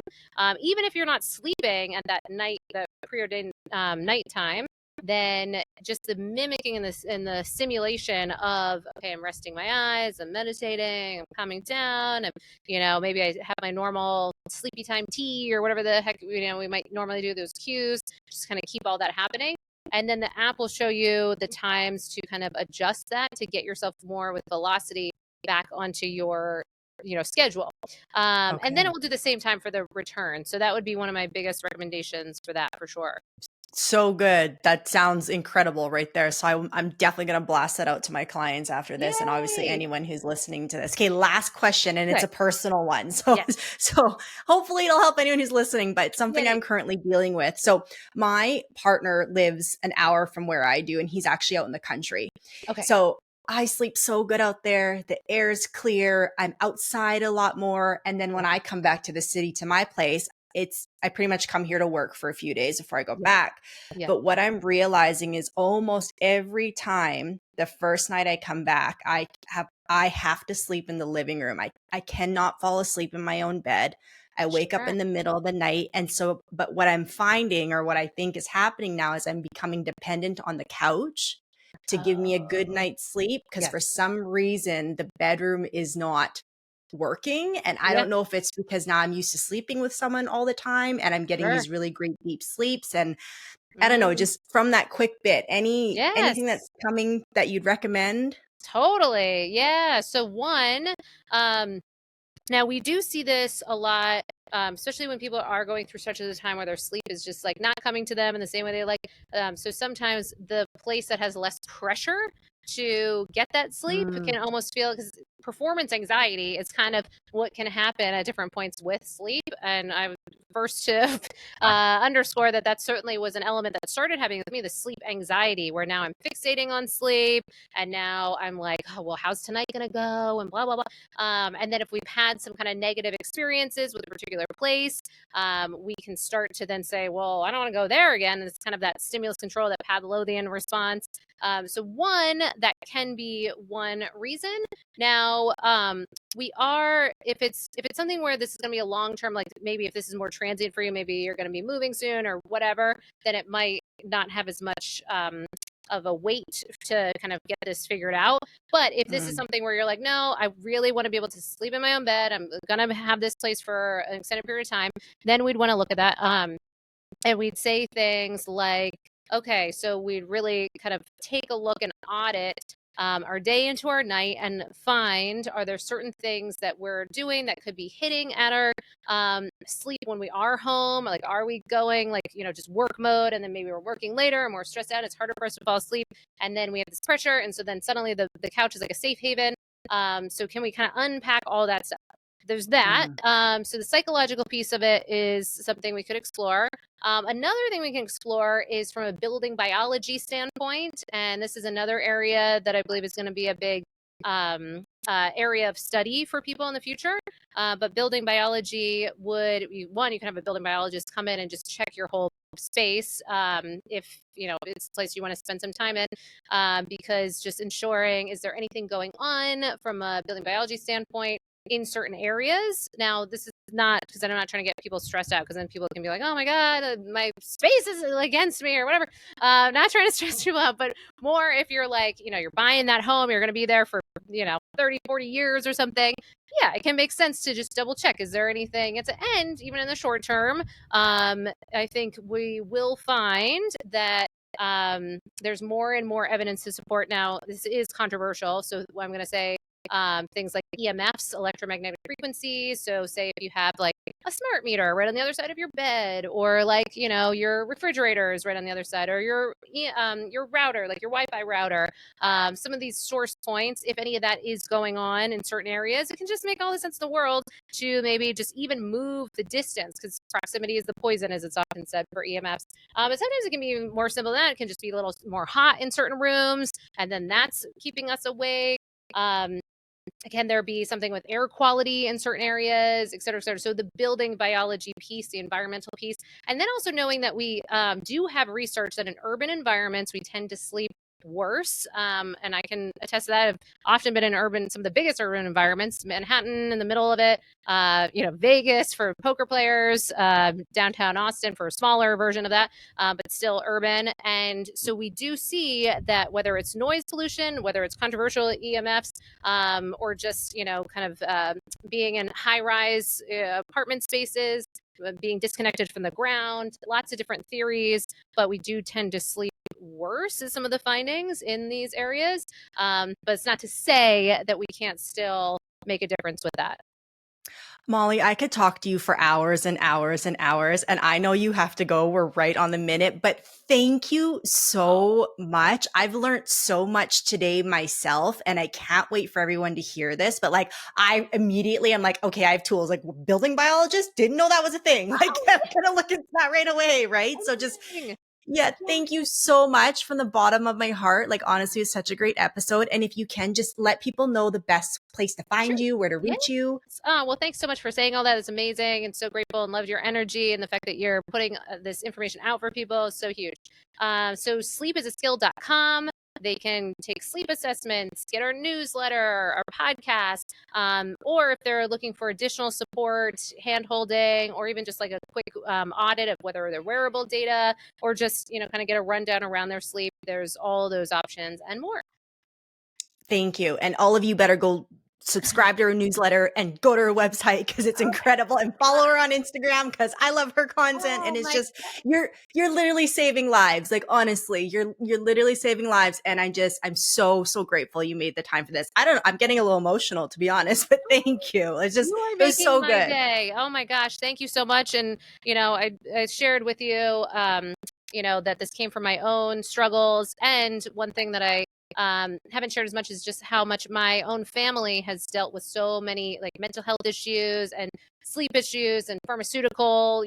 Even if you're not sleeping at that night, the preordained nighttime, then just the mimicking and the simulation of, okay, I'm resting my eyes, I'm meditating, I'm calming down, maybe I have my normal sleepy time tea or whatever the heck, we might normally do, those cues, just kind of keep all that happening. And then the app will show you the times to kind of adjust that to get yourself more with velocity back onto your schedule. And then Okay. it will do the same time for the return. So that would be one of my biggest recommendations for that, for sure. So good. That sounds incredible right there. So I'm definitely going to blast that out to my clients after this, and obviously Yay. anyone who's listening to this. Okay, last question, and it's Okay. a personal one. So, Yes. so hopefully it'll help anyone who's listening, but something Yay. I'm currently dealing with. So my partner lives an hour from where I do, and he's actually out in the country. Okay. So I sleep so good out there. The air's clear. I'm outside a lot more. And then when I come back to the city, to my place, I pretty much come here to work for a few days before I go back. Yeah. But what I'm realizing is almost every time the first night I come back, I have to sleep in the living room. I cannot fall asleep in my own bed. I wake up Sure. in the middle of the night. And so, but what I'm finding, or what I think is happening now, is I'm becoming dependent on the couch to give me a good Oh, night's sleep, because for yes. some reason the bedroom is not working. And I Yeah. don't know if it's because now I'm used to sleeping with someone all the time and I'm getting Sure. these really great deep sleeps. And I don't know, Mm, just from that quick bit, anything yes. that's coming that you'd recommend? Totally. Yeah. So one, um, now we do see this a lot, especially when people are going through such a time where their sleep is just like not coming to them in the same way they like. So sometimes the place that has less pressure to get that sleep Mm, can almost feel, because performance anxiety is kind of what can happen at different points with sleep. And I'm first to underscore that that certainly was an element that started happening with me, the sleep anxiety, where now I'm fixating on sleep. And now I'm like, oh, well, how's tonight going to go? And blah, blah, blah. And then if we've had some kind of negative experiences with a particular place, we can start to then say, well, I don't want to go there again. And it's kind of that stimulus control, that Pavlovian response. So one, that can be one reason. Now, if it's something where this is going to be a long term, like maybe if this is more transient for you, maybe you're going to be moving soon or whatever, then it might not have as much of a weight to kind of get this figured out. But if this is mm, something where you're like, no, I really want to be able to sleep in my own bed, I'm gonna have this place for an extended period of time, then we'd want to look at that. And we'd say things like, okay, so we'd really kind of take a look and audit our day into our night and find, are there certain things that we're doing that could be hitting at our sleep when we are home? Like, are we going like, just work mode, and then maybe we're working later and we're stressed out, it's harder for us to fall asleep, and then we have this pressure, and so then suddenly the couch is like a safe haven. So can we kind of unpack all that stuff? There's that. mm, So the psychological piece of it is something we could explore. Another thing we can explore is from a building biology standpoint, and this is another area that I believe is going to be a big area of study for people in the future. But building biology you can have a building biologist come in and just check your whole space, if it's a place you want to spend some time in, because just ensuring, is there anything going on from a building biology standpoint in certain areas. Now, this is not, because I'm not trying to get people stressed out, because then people can be like, oh my God, my space is against me or whatever. Not trying to stress people out, but more if you're like, you're buying that home, you're going to be there for, 30, 40 years or something. Yeah, it can make sense to just double check. Is there anything at the end, even in the short term? I think we will find that there's more and more evidence to support. Now, this is controversial, so I'm going to say things like EMFs, electromagnetic frequencies. So say if you have like a smart meter right on the other side of your bed, or like, your refrigerator is right on the other side, or your router, like your Wi-Fi router, some of these source points, if any of that is going on in certain areas, it can just make all the sense in the world to maybe just even move the distance, because proximity is the poison, as it's often said for EMFs. But sometimes it can be even more simple than that. It can just be a little more hot in certain rooms, and then that's keeping us awake. Can there be something with air quality in certain areas, et cetera, et cetera? So the building biology piece, the environmental piece, and then also knowing that we do have research that in urban environments, we tend to sleep worse. And I can attest to that. I've often been in some of the biggest urban environments, Manhattan in the middle of it, Vegas for poker players, downtown Austin for a smaller version of that, but still urban. And so we do see that whether it's noise pollution, whether it's controversial EMFs, or just, kind of being in high rise apartment spaces, being disconnected from the ground, lots of different theories, but we do tend to sleep worse is some of the findings in these areas. But it's not to say that we can't still make a difference with that. Molly, I could talk to you for hours and hours and hours, and I know you have to go. We're right on the minute, but thank you so much. I've learned so much today myself, and I can't wait for everyone to hear this. But like, I'm like, okay, I have tools. Like, building biologist, didn't know that was a thing. Like, I'm gonna look into that right away, right? So just yeah, thank you so much from the bottom of my heart. Like, honestly, it's such a great episode. And if you can just let people know the best place to find you, where to reach you. Well, thanks so much for saying all that. It's amazing and so grateful, and loved your energy, and the fact that you're putting this information out for people is so huge. So sleepisaskill.com. They can take sleep assessments, get our newsletter, our podcast, or if they're looking for additional support, hand holding, or even just like a quick audit of whether they're wearable data, or just, kind of get a rundown around their sleep, there's all those options and more. Thank you. And all of you better go subscribe to her newsletter and go to her website because it's incredible, and follow her on Instagram because I love her content. And it's just, you're literally saving lives. Like, honestly, you're literally saving lives. And I'm so grateful you made the time for this. I'm getting a little emotional, to be honest, but thank you. It's just, it was so good. Day. Oh my gosh. Thank you so much. And, I shared with you, that this came from my own struggles. And one thing that I haven't shared as much is just how much my own family has dealt with so many like mental health issues and sleep issues and pharmaceutical,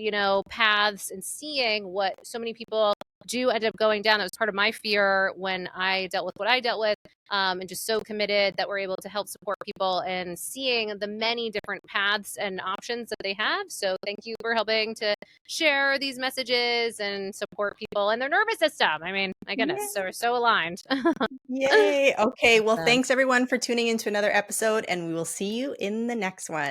paths, and seeing what so many people do end up going down. That was part of my fear when I dealt with what I dealt with, and just so committed that we're able to help support people and seeing the many different paths and options that they have. So thank you for helping to share these messages and support people and their nervous system. I mean, my goodness, so we're so aligned. Yay. Okay. Well, thanks everyone for tuning into another episode, and we will see you in the next one.